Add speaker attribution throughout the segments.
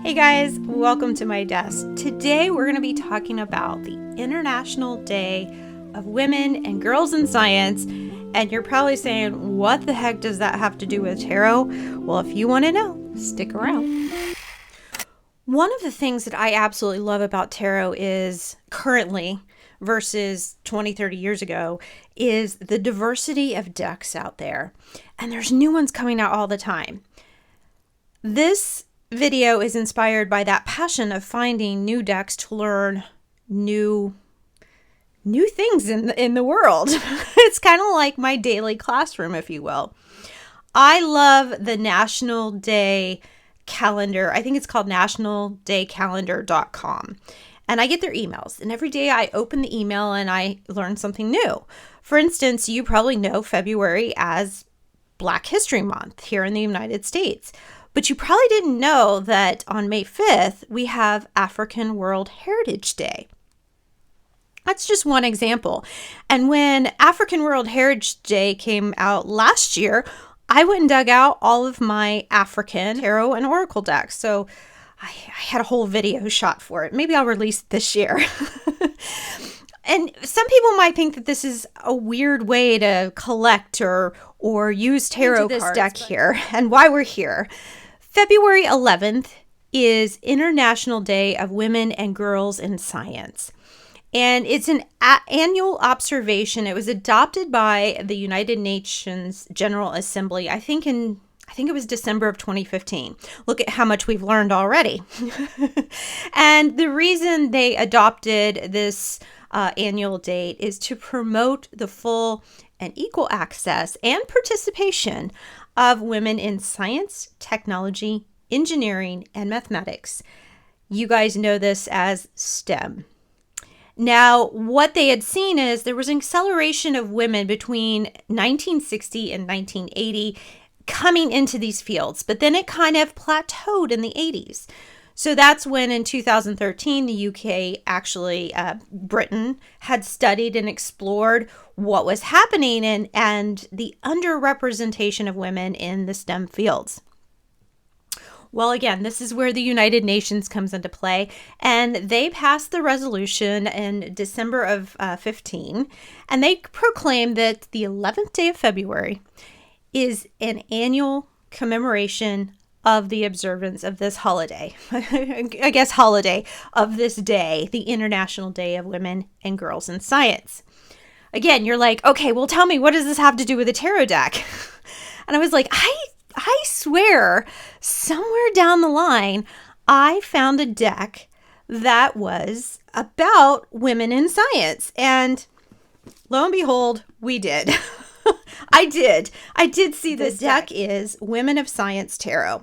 Speaker 1: Hey guys, welcome to my desk. Today we're going to be talking about the International Day of Women and Girls in Science. And you're probably saying, what the heck does that have to do with tarot? Well, if you want to know, stick around. One of the things that I absolutely love about tarot is currently versus 20, 30 years ago is the diversity of decks out there. And there's new ones coming out all the time. This video is inspired by that passion of finding new decks to learn new things in the world. It's kind of like my daily classroom, if you will. I love the National Day Calendar. I think it's called nationaldaycalendar.com. And I get their emails. And every day I open the email and I learn something new. For instance, you probably know February as Black History Month here in the United States. But you probably didn't know that on May 5th, we have African World Heritage Day. That's just one example. And when African World Heritage Day came out last year, I went and dug out all of my African tarot and oracle decks. So I had a whole video shot for it. Maybe I'll release it this year. And some people might think that this is a weird way to collect or use tarot cards deck here and why we're here. February 11th is International Day of Women and Girls in Science. And it's an annual observation. It was adopted by the United Nations General Assembly, I think it was December of 2015. Look at how much we've learned already. And the reason they adopted this annual date is to promote the full and equal access and participation of women in science, technology, engineering, and mathematics. You guys know this as STEM. Now, what they had seen is there was an acceleration of women between 1960 and 1980 coming into these fields, but then it kind of plateaued in the 80s. So that's when in 2013, the UK, actually Britain, had studied and explored what was happening and the underrepresentation of women in the STEM fields. Well, again, this is where the United Nations comes into play, and they passed the resolution in December of 15, and they proclaimed that the 11th day of February is an annual commemoration of the observance of this holiday, holiday of this day, the International Day of Women and Girls in Science. Again, you're like, okay, well, tell me, what does this have to do with a tarot deck? And I was like, I swear, somewhere down the line, I found a deck that was about women in science. And lo and behold, we did. I did see this deck is Women of Science Tarot.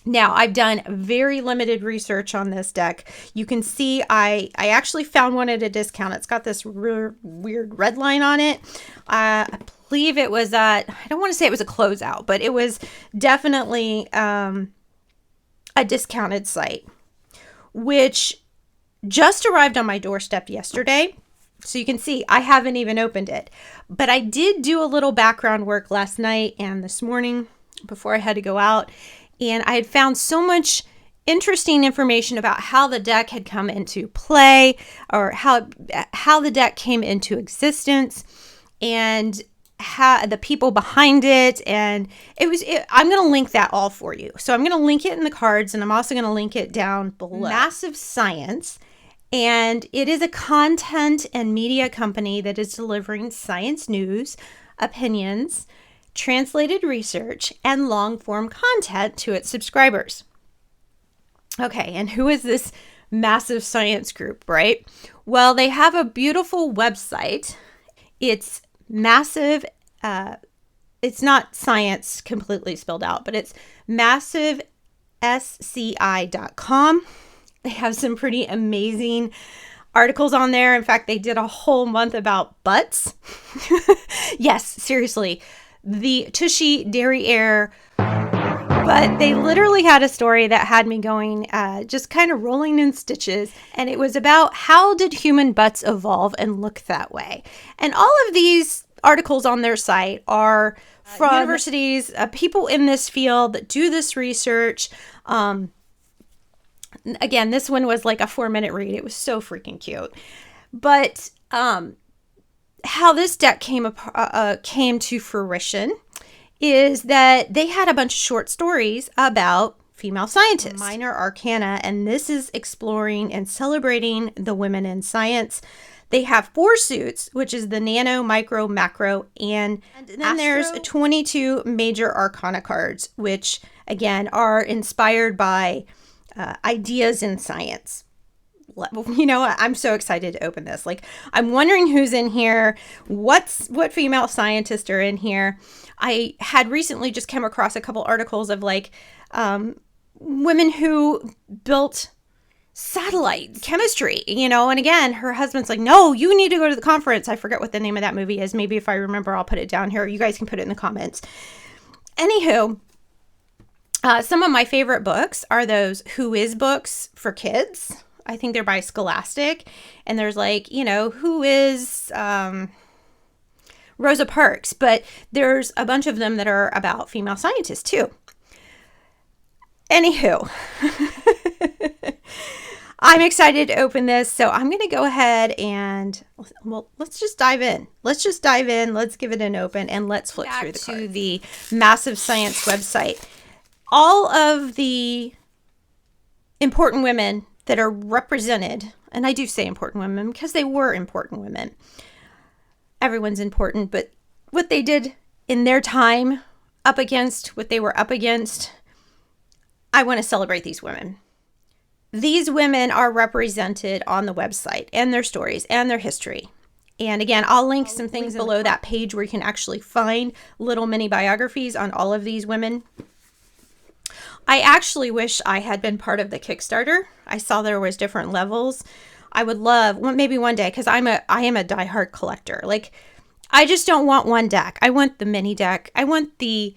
Speaker 1: Now, I've done very limited research on this deck. You can see I actually found one at a discount. It's got this weird red line on it. I believe it was I don't want to say it was a closeout, but it was definitely a discounted site, which just arrived on my doorstep yesterday. So you can see I haven't even opened it, but I did do a little background work last night and this morning before I had to go out. And I had found so much interesting information about how the deck had come into play or how the deck came into existence and how the people behind it. And I'm going to link that all for you. So I'm going to link it in the cards, and I'm also going to link it down below. Massive Science. And it is a content and media company that is delivering science news, opinions, translated research, and long-form content to its subscribers. Okay, and who is this Massive Science group, right? Well, they have a beautiful website. It's massive, it's not science completely spelled out, but it's massivesci.com. They have some pretty amazing articles on there. In fact, they did a whole month about butts. Yes, seriously. The Tushy derriere. But they literally had a story that had me going, just kind of rolling in stitches. And it was about how did human butts evolve and look that way? And all of these articles on their site are from universities, people in this field that do this research, Again, this one was like a 4-minute read. It was so freaking cute. But how this deck came to fruition is that they had a bunch of short stories about female scientists, minor arcana, and this is exploring and celebrating the women in science. They have 4 suits, which is the nano, micro, macro, and then there's 22 major arcana cards, which again are inspired by ideas in science. You know what? I'm so excited to open this. Like, I'm wondering who's in here. What female scientists are in here. I had recently just come across a couple articles of like women who built satellite chemistry, you know, and again, her husband's like, no, you need to go to the conference. I forget what the name of that movie is. Maybe if I remember, I'll put it down here. You guys can put it in the comments. Anywho, some of my favorite books are those Who Is books for kids. I think they're by Scholastic. And there's like, you know, Who Is Rosa Parks. But there's a bunch of them that are about female scientists too. Anywho, I'm excited to open this. So I'm going to go ahead and, well, let's just dive in. Let's give it an open, and let's flip through the cards. To the Massive Science website. All of the important women that are represented, and I do say important women because they were important women. Everyone's important, but what they did in their time up against what they were up against, I want to celebrate these women. These women are represented on the website and their stories and their history. And again, I'll link some things below that page where you can actually find little mini biographies on all of these women. I actually wish I had been part of the Kickstarter. I saw there was different levels. I would love, maybe one day, because I am a diehard collector. Like, I just don't want one deck. I want the mini deck. I want the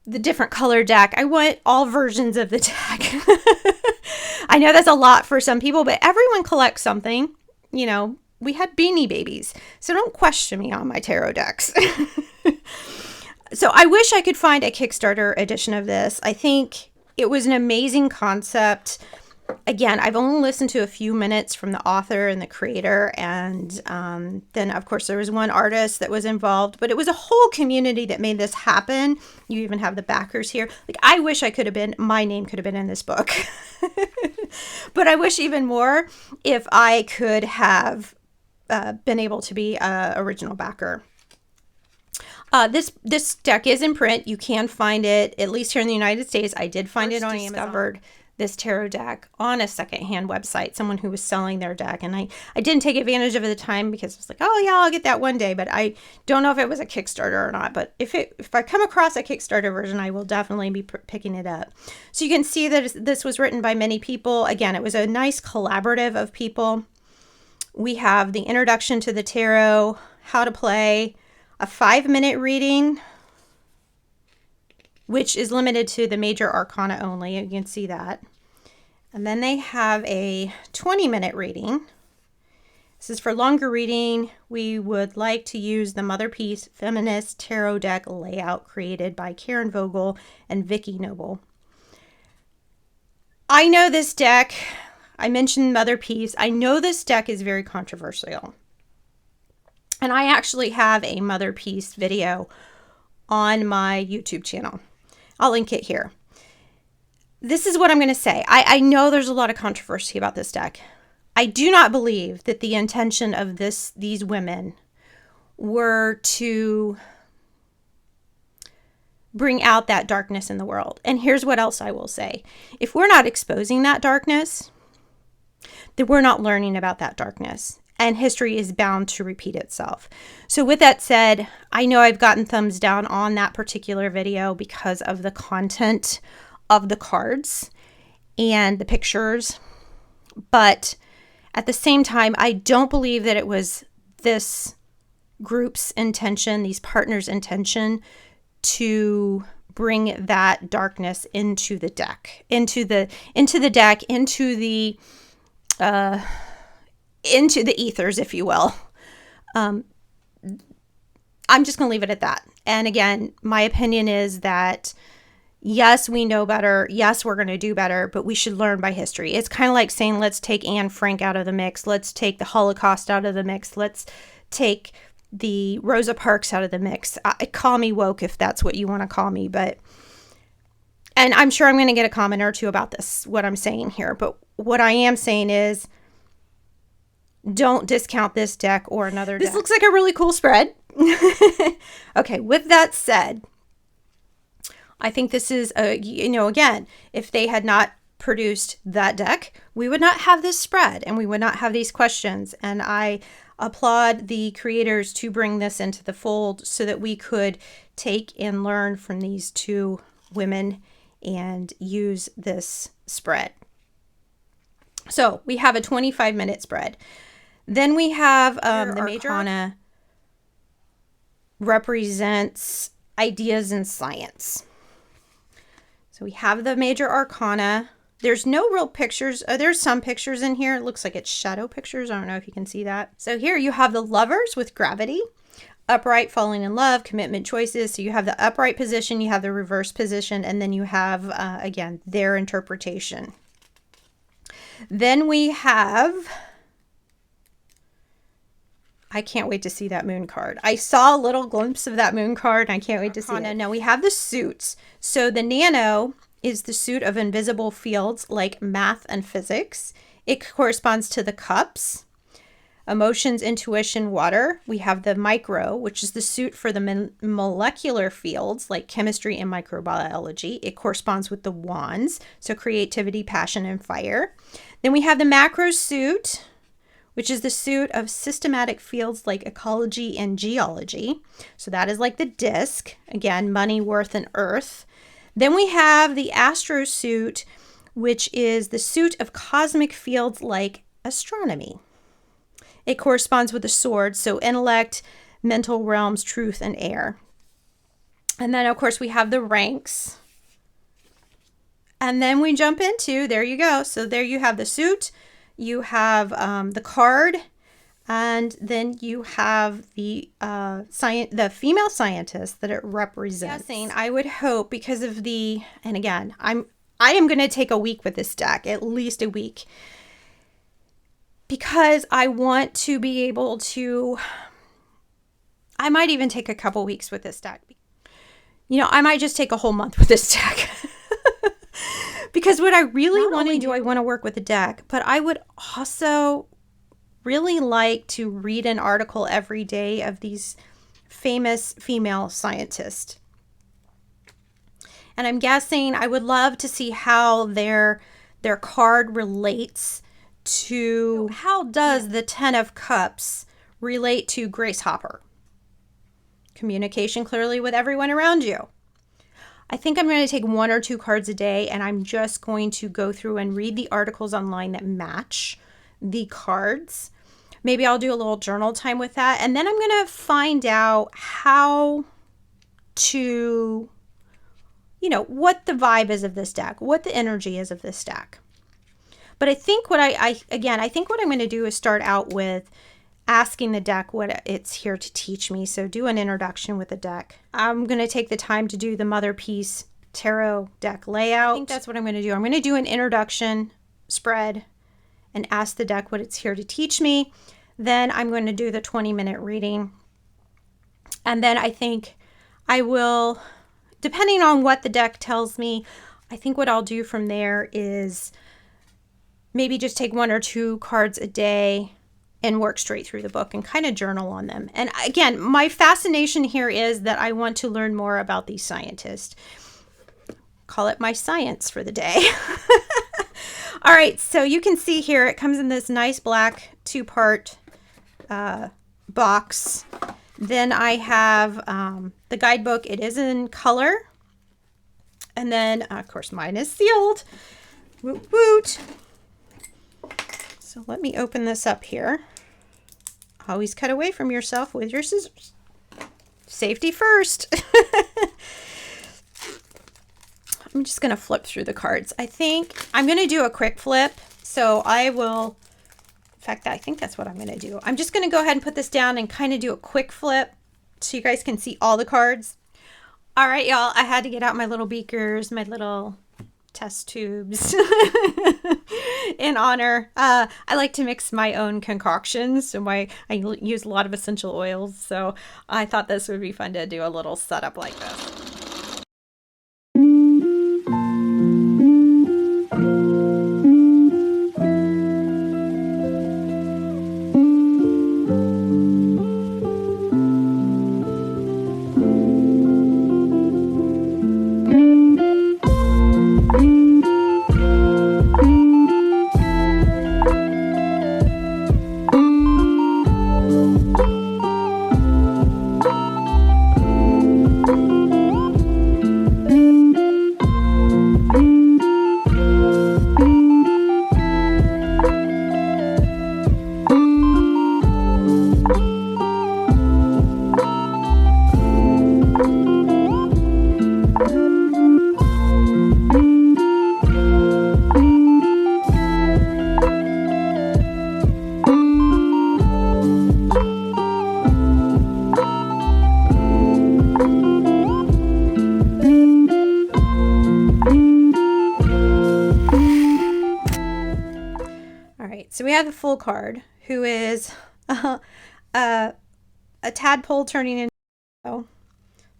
Speaker 1: different color deck. I want all versions of the deck. I know that's a lot for some people, but everyone collects something. You know, we had Beanie Babies, so don't question me on my tarot decks. So I wish I could find a Kickstarter edition of this. I think it was an amazing concept. Again, I've only listened to a few minutes from the author and the creator. And then, of course, there was one artist that was involved. But it was a whole community that made this happen. You even have the backers here. Like, I wish my name could have been in this book. But I wish even more if I could have been able to be an original backer. This deck is in print. You can find it, at least here in the United States. I did find it on Amazon. Discovered this tarot deck on a secondhand website, someone who was selling their deck. And I didn't take advantage of it at the time because I was like, oh yeah, I'll get that one day. But I don't know if it was a Kickstarter or not. But if I come across a Kickstarter version, I will definitely be picking it up. So you can see that this was written by many people. Again, it was a nice collaborative of people. We have the introduction to the tarot, how to play, a 5-minute reading, which is limited to the major arcana only. You can see that. And then they have a 20-minute reading. This is for longer reading. We would like to use the Mother Peace Feminist Tarot Deck layout created by Karen Vogel and Vicki Noble. I know this deck. I mentioned Mother Peace. I know this deck is very controversial. And I actually have a Mother Peace video on my YouTube channel. I'll link it here. This is what I'm going to say. I know there's a lot of controversy about this deck. I do not believe that the intention of these women were to bring out that darkness in the world. And here's what else I will say. If we're not exposing that darkness, then we're not learning about that darkness. And history is bound to repeat itself. So with that said, I know I've gotten thumbs down on that particular video because of the content of the cards and the pictures. But at the same time, I don't believe that it was this group's intention, these partners' intention, to bring that darkness into the deck, into the ethers, if you will. I'm just going to leave it at that. And again, my opinion is that, Yes, we know better. Yes, we're going to do better, but we should learn by history. It's kind of like saying, let's take Anne Frank out of the mix. Let's take the Holocaust out of the mix. Let's take the Rosa Parks out of the mix. Call me woke if that's what you want to call me, but, and I'm sure I'm going to get a comment or two about this, what I'm saying here, but what I am saying is don't discount this deck or another deck. This looks like a really cool spread. Okay, with that said, I think this is, again, if they had not produced that deck, we would not have this spread and we would not have these questions. And I applaud the creators to bring this into the fold so that we could take and learn from these two women and use this spread. So we have a 25-minute spread. Then we have the major arcana represents ideas in science. So we have the major arcana. There's no real pictures. There's some pictures in here. It looks like it's shadow pictures. I don't know if you can see that. So here you have the Lovers with gravity, upright, falling in love, commitment, choices. So you have the upright position, you have the reverse position, and then you have, again, their interpretation. Then we have, I can't wait to see that moon card. I saw a little glimpse of that moon card, and I can't wait to see it. Now we have the suits. So the nano is the suit of invisible fields like math and physics. It corresponds to the cups, emotions, intuition, water. We have the micro, which is the suit for the molecular fields like chemistry and microbiology. It corresponds with the wands, so creativity, passion, and fire. Then we have the macro suit, which is the suit of systematic fields like ecology and geology. So that is like the disc, again, money, worth, and earth. Then we have the astro suit, which is the suit of cosmic fields like astronomy. It corresponds with the sword, so intellect, mental realms, truth, and air. And then, of course, we have the ranks. And then we jump into, there you go. So there you have the suit, you have the card, and then you have the the female scientist that it represents. Guessing, I would hope, because of the, and again, I am going to take a week with this deck, at least a week, because I want to be able to, I might even take a couple weeks with this deck. I might just take a whole month with this deck. Because what I really want to do, I want to work with the deck, but I would also really like to read an article every day of these famous female scientists. And I'm guessing I would love to see how their card relates to, how does the 10 of Cups relate to Grace Hopper? Communication clearly with everyone around you. I think I'm going to take 1 or 2 cards a day, and I'm just going to go through and read the articles online that match the cards. Maybe I'll do a little journal time with that, and then I'm going to find out how to, what the vibe is of this deck, what the energy is of this deck. But I think what I think what I'm going to do is start out with asking the deck what it's here to teach me. So do an introduction with the deck. I'm going to take the time to do the Mother Piece tarot deck layout. I think that's what I'm going to do. I'm going to do an introduction spread and ask the deck what it's here to teach me. Then I'm going to do the 20-minute reading. And then I think I will, depending on what the deck tells me, I think what I'll do from there is maybe just take 1 or 2 cards a day and work straight through the book and kind of journal on them. And again, my fascination here is that I want to learn more about these scientists. Call it my science for the day. All right, so you can see here, it comes in this nice black 2-part box. Then I have the guidebook. It is in color. And then, of course, mine is sealed. Woot woot. So let me open this up here. Always cut away from yourself with your scissors. Safety first. I'm just going to flip through the cards. I think I'm going to do a quick flip. So I will, in fact, I think that's what I'm going to do. I'm just going to go ahead and put this down and kind of do a quick flip so you guys can see all the cards. All right, y'all, I had to get out my little beakers, my little test tubes in honor. I like to mix my own concoctions. So I use a lot of essential oils. So I thought this would be fun to do a little setup like this. So we have the full card, who is a tadpole turning into the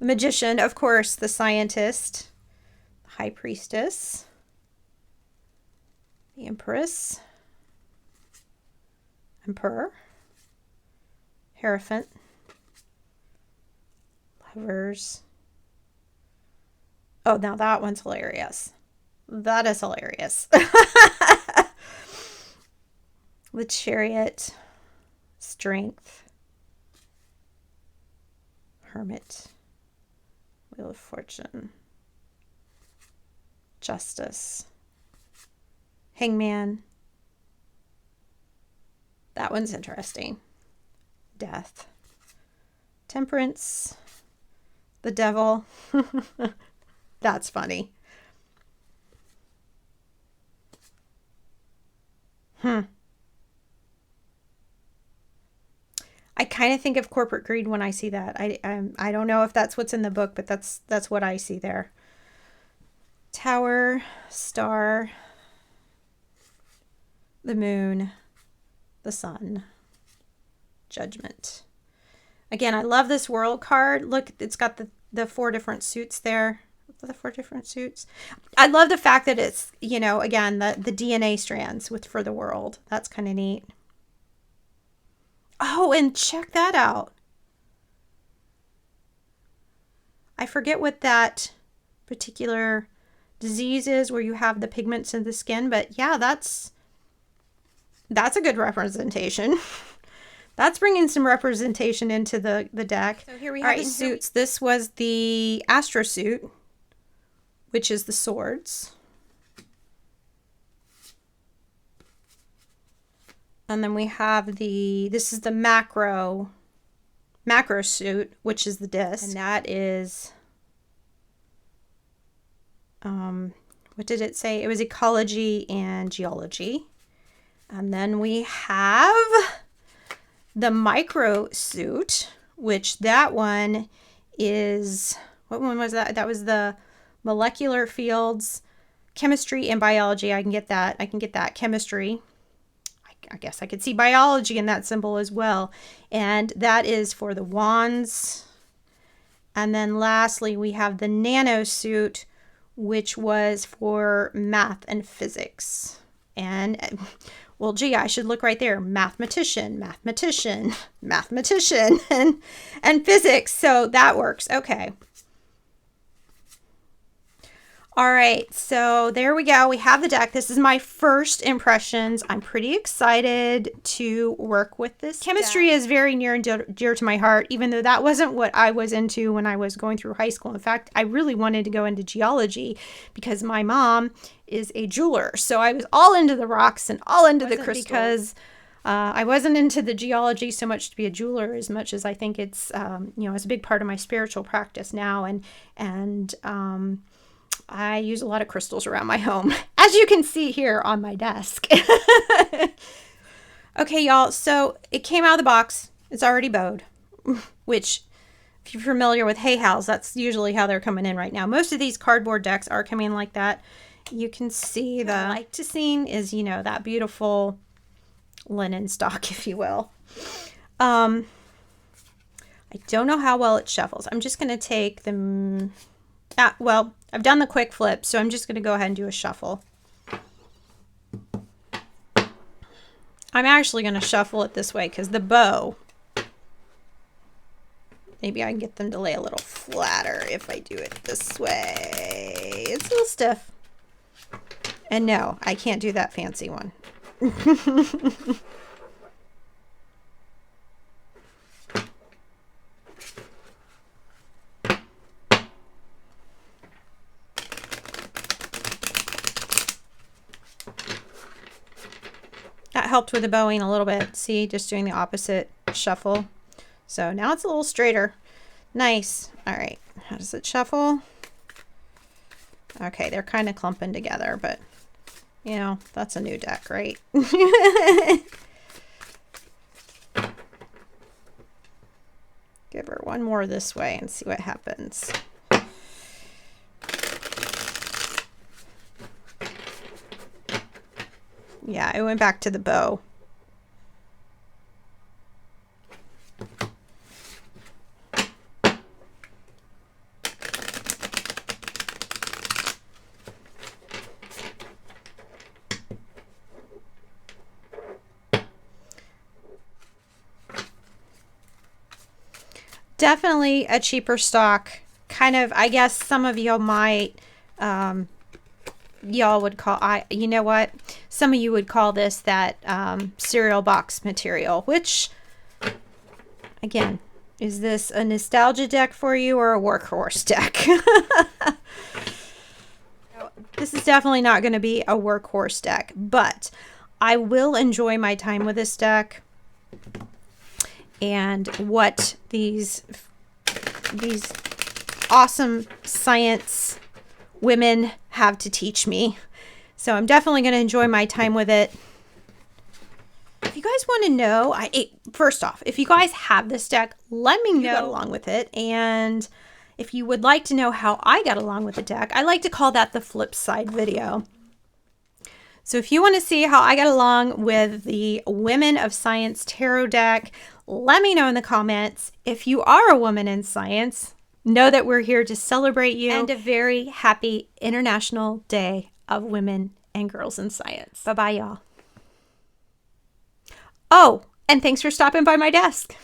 Speaker 1: magician, of course, the scientist, the high priestess, the empress, emperor, hierophant, lovers. Oh, now that one's hilarious. That is hilarious. The chariot, strength, hermit, wheel of fortune, justice, hangman. That one's interesting. Death, temperance, the devil. That's funny. I kind of think of corporate greed when I see that. I don't know if that's what's in the book, but that's what I see there. Tower, star, the moon, the sun, judgment. Again, I love this world card. Look, it's got the 4 different suits there. The 4 different suits. I love the fact that it's, again, the DNA strands for the world. That's kind of neat. Oh, and check that out. I forget what that particular disease is where you have the pigments in the skin, but yeah, that's a good representation. That's bringing some representation into the deck. So here we have the suits. This was the Astro suit, which is the swords. And then we have this is the macro suit, which is the disc. And that is, what did it say? It was ecology and geology. And then we have the micro suit, which that one is, what one was that? That was the molecular fields, chemistry and biology. I can get that. Chemistry. I guess I could see biology in that symbol as well. And that is for the wands. And then lastly, we have the nano suit, which was for math and physics. And, well, gee, I should look right there. Mathematician, and physics. So that works. Okay. All right, so there we go. We have the deck. This is my first impressions. I'm pretty excited to work with this. Chemistry is very near and dear to my heart, even though that wasn't what I was into when I was going through high school. In fact, I really wanted to go into geology because my mom is a jeweler. So I was all into the rocks and all into the crystals. Because I wasn't into the geology so much to be a jeweler as much as I think it's, it's a big part of my spiritual practice now. And I use a lot of crystals around my home, as you can see here on my desk. Okay, y'all, so it came out of the box. It's already bowed, which If you're familiar with Hay House, that's usually how they're coming in right now. Most of these cardboard decks are coming in like that. You can see the like to scene is, you know, that beautiful linen stock, if you will. I don't know how well it shuffles. I'm just going to take the, well, I've done the quick flip, so I'm just going to go ahead and do a shuffle. I'm actually going to shuffle it this way because the bow, maybe I can get them to lay a little flatter if I do it this way. It's a little stiff. And no, I can't do that fancy one. That helped with the bowing a little bit. See, just doing the opposite shuffle. So now it's a little straighter. Nice. All right. How does it shuffle? Okay, they're kind of clumping together, but you know, that's a new deck, right? Give her one more this way and see what happens. Yeah, I went back to the bow. Definitely a cheaper stock. Kind of, I guess some of y'all might, y'all would call, you know what? Some of you would call this that cereal box material, which, again, is this a nostalgia deck for you or a workhorse deck? This is definitely not going to be a workhorse deck, but I will enjoy my time with this deck and what these awesome science women have to teach me. So I'm definitely going to enjoy my time with it. If you guys want to know, first off, if you guys have this deck, let me know along with it. And if you would like to know how I got along with the deck, I like to call that the flip side video. So if you want to see how I got along with the Women of Science Tarot deck, let me know in the comments. If you are a woman in science, know that we're here to celebrate you, and a very happy International Day of Women and Girls in Science. Bye-bye, y'all. Oh, and thanks for stopping by my desk.